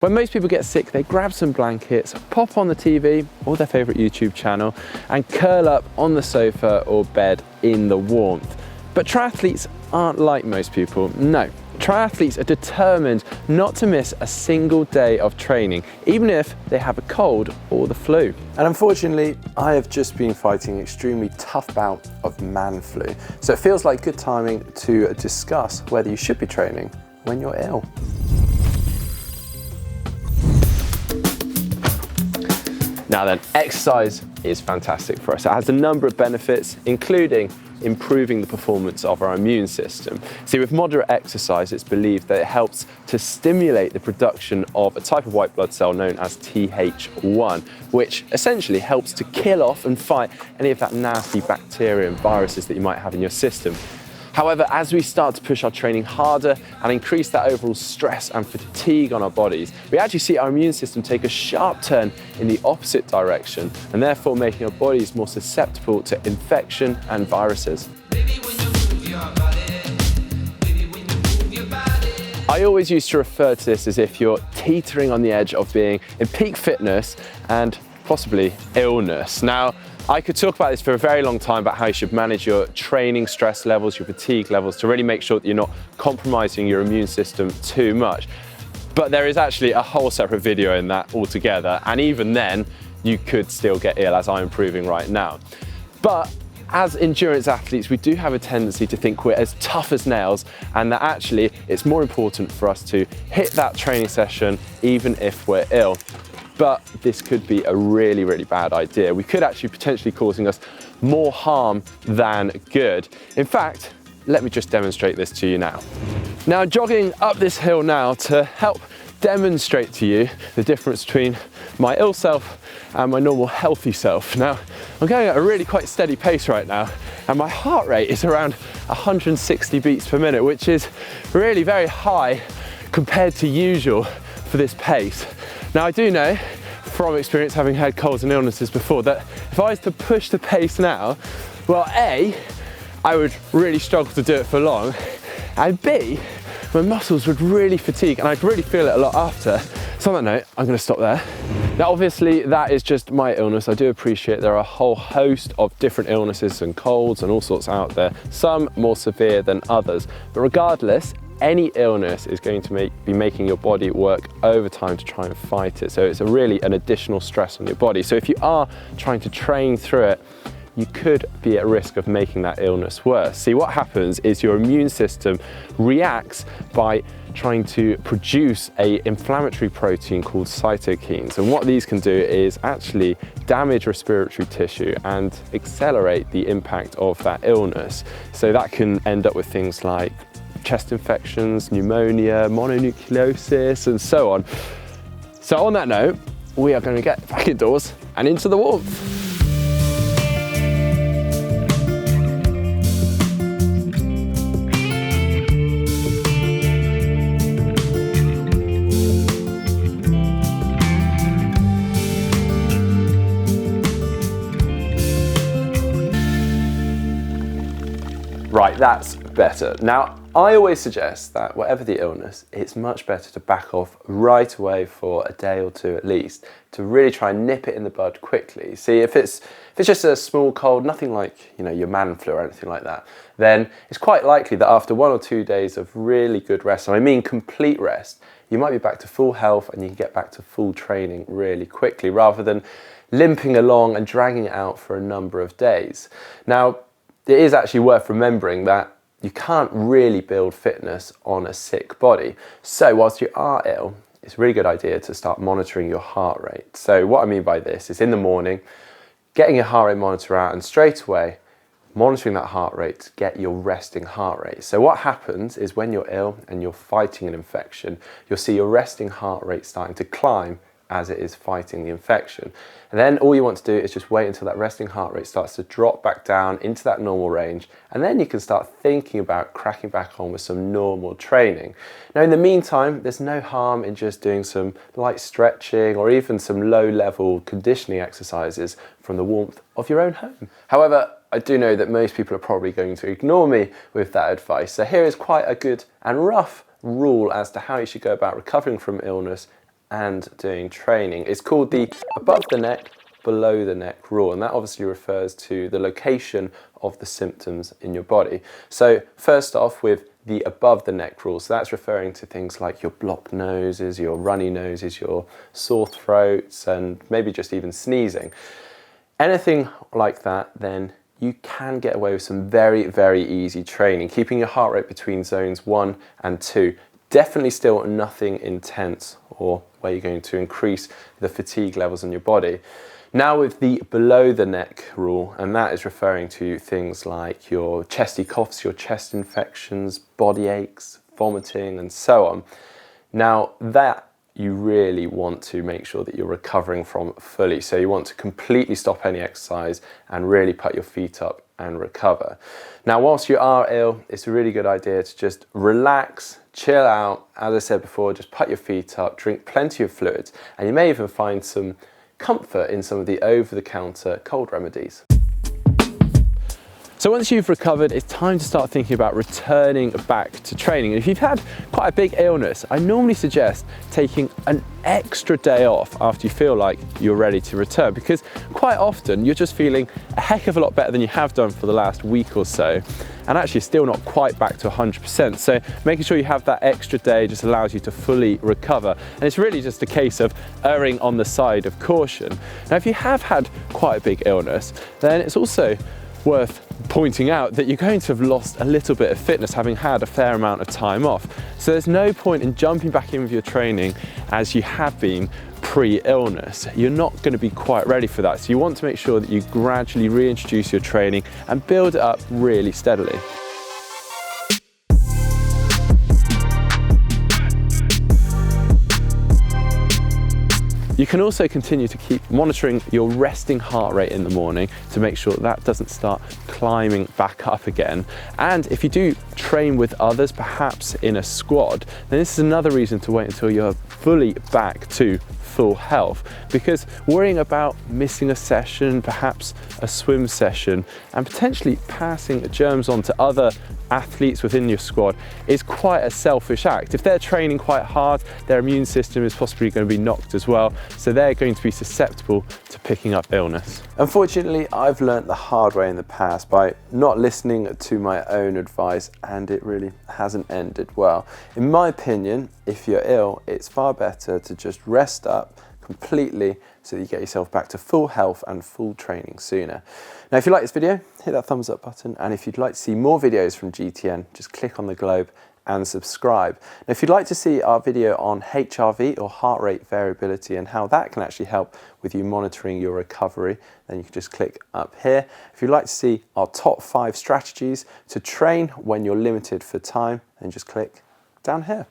When most people get sick, they grab some blankets, pop on the TV or their favourite YouTube channel and curl up on the sofa or bed in the warmth. But triathletes aren't like most people, no. Triathletes are determined not to miss a single day of training, even if they have a cold or the flu. And unfortunately, I have just been fighting an extremely tough bout of man flu. So it feels like good timing to discuss whether you should be training when you're ill. Now then, exercise is fantastic for us. It has a number of benefits, including improving the performance of our immune system. See, with moderate exercise, it's believed that it helps to stimulate the production of a type of white blood cell known as Th1, which essentially helps to kill off and fight any of that nasty bacteria and viruses that you might have in your system. However, as we start to push our training harder and increase that overall stress and fatigue on our bodies, we actually see our immune system take a sharp turn in the opposite direction and therefore making our bodies more susceptible to infection and viruses. I always used to refer to this as if you're teetering on the edge of being in peak fitness and possibly illness. Now, I could talk about this for a very long time about how you should manage your training stress levels, your fatigue levels, to really make sure that you're not compromising your immune system too much. But there is actually a whole separate video in that altogether, and even then, you could still get ill, as I'm proving right now. But as endurance athletes, we do have a tendency to think we're as tough as nails, and that actually it's more important for us to hit that training session even if we're ill. But this could be a really, really bad idea. We could actually potentially causing us more harm than good. In fact, let me just demonstrate this to you now. Now, jogging up this hill now to help demonstrate to you the difference between my ill self and my normal healthy self. Now, I'm going at a really quite steady pace right now, and my heart rate is around 160 beats per minute, which is really very high compared to usual for this pace. Now, I do know from experience, having had colds and illnesses before, that if I was to push the pace now, well, A, I would really struggle to do it for long, and B, my muscles would really fatigue and I'd really feel it a lot after. So on that note, I'm going to stop there. Now, obviously, that is just my illness. I do appreciate there are a whole host of different illnesses and colds and all sorts out there, some more severe than others. But regardless, any illness is going to be making your body work overtime to try and fight it. So it's really an additional stress on your body. So if you are trying to train through it, you could be at risk of making that illness worse. See, what happens is your immune system reacts by trying to produce an inflammatory protein called cytokines. And what these can do is actually damage respiratory tissue and accelerate the impact of that illness. So that can end up with things like chest infections, pneumonia, mononucleosis, and so on. So on that note, we are going to get back indoors and into the warmth. Right, that's better. Now, I always suggest that whatever the illness, it's much better to back off right away for a day or two at least, to really try and nip it in the bud quickly. See, if it's just a small cold, nothing like, your man flu or anything like that, then it's quite likely that after 1 or 2 days of really good rest, and I mean complete rest, you might be back to full health and you can get back to full training really quickly, rather than limping along and dragging it out for a number of days. Now, it is actually worth remembering that you can't really build fitness on a sick body. So whilst you are ill, it's a really good idea to start monitoring your heart rate. So what I mean by this is in the morning, getting your heart rate monitor out and straight away monitoring that heart rate to get your resting heart rate. So what happens is when you're ill and you're fighting an infection, you'll see your resting heart rate starting to climb as it is fighting the infection. And then all you want to do is just wait until that resting heart rate starts to drop back down into that normal range, and then you can start thinking about cracking back on with some normal training. Now, in the meantime, there's no harm in just doing some light stretching or even some low-level conditioning exercises from the warmth of your own home. However, I do know that most people are probably going to ignore me with that advice. So here is quite a good and rough rule as to how you should go about recovering from illness and doing training. It's called the above the neck, below the neck rule, and that obviously refers to the location of the symptoms in your body. So first off, with the above the neck rule, so that's referring to things like your blocked noses, your runny noses, your sore throats, and maybe just even sneezing. Anything like that, then you can get away with some very, very easy training, keeping your heart rate between zones 1 and 2. Definitely still nothing intense or where you're going to increase the fatigue levels in your body. Now with the below the neck rule, and that is referring to things like your chesty coughs, your chest infections, body aches, vomiting, and so on. Now that you really want to make sure that you're recovering from fully. So you want to completely stop any exercise and really put your feet up and recover. Now, whilst you are ill, it's a really good idea to just relax, chill out. As I said before, just put your feet up, drink plenty of fluids, and you may even find some comfort in some of the over-the-counter cold remedies. So once you've recovered, it's time to start thinking about returning back to training. And if you've had quite a big illness, I normally suggest taking an extra day off after you feel like you're ready to return, because quite often you're just feeling a heck of a lot better than you have done for the last week or so, and actually still not quite back to 100%. So making sure you have that extra day just allows you to fully recover. And it's really just a case of erring on the side of caution. Now, if you have had quite a big illness, then it's also worth pointing out that you're going to have lost a little bit of fitness having had a fair amount of time off. So there's no point in jumping back in with your training as you have been pre-illness. You're not going to be quite ready for that. So you want to make sure that you gradually reintroduce your training and build it up really steadily. You can also continue to keep monitoring your resting heart rate in the morning to make sure that doesn't start climbing back up again. And if you do train with others, perhaps in a squad, then this is another reason to wait until you're fully back to full health, because worrying about missing a session, perhaps a swim session, and potentially passing germs on to other athletes within your squad is quite a selfish act. If they're training quite hard, their immune system is possibly going to be knocked as well, so they're going to be susceptible to picking up illness. Unfortunately, I've learnt the hard way in the past by not listening to my own advice, and it really hasn't ended well. In my opinion, if you're ill, it's far better to just rest up completely so that you get yourself back to full health and full training sooner. Now, if you like this video, hit that thumbs up button, and if you'd like to see more videos from GTN, just click on the globe and subscribe. Now, if you'd like to see our video on HRV, or heart rate variability, and how that can actually help with you monitoring your recovery, then you can just click up here. If you'd like to see our top 5 strategies to train when you're limited for time, then just click down here.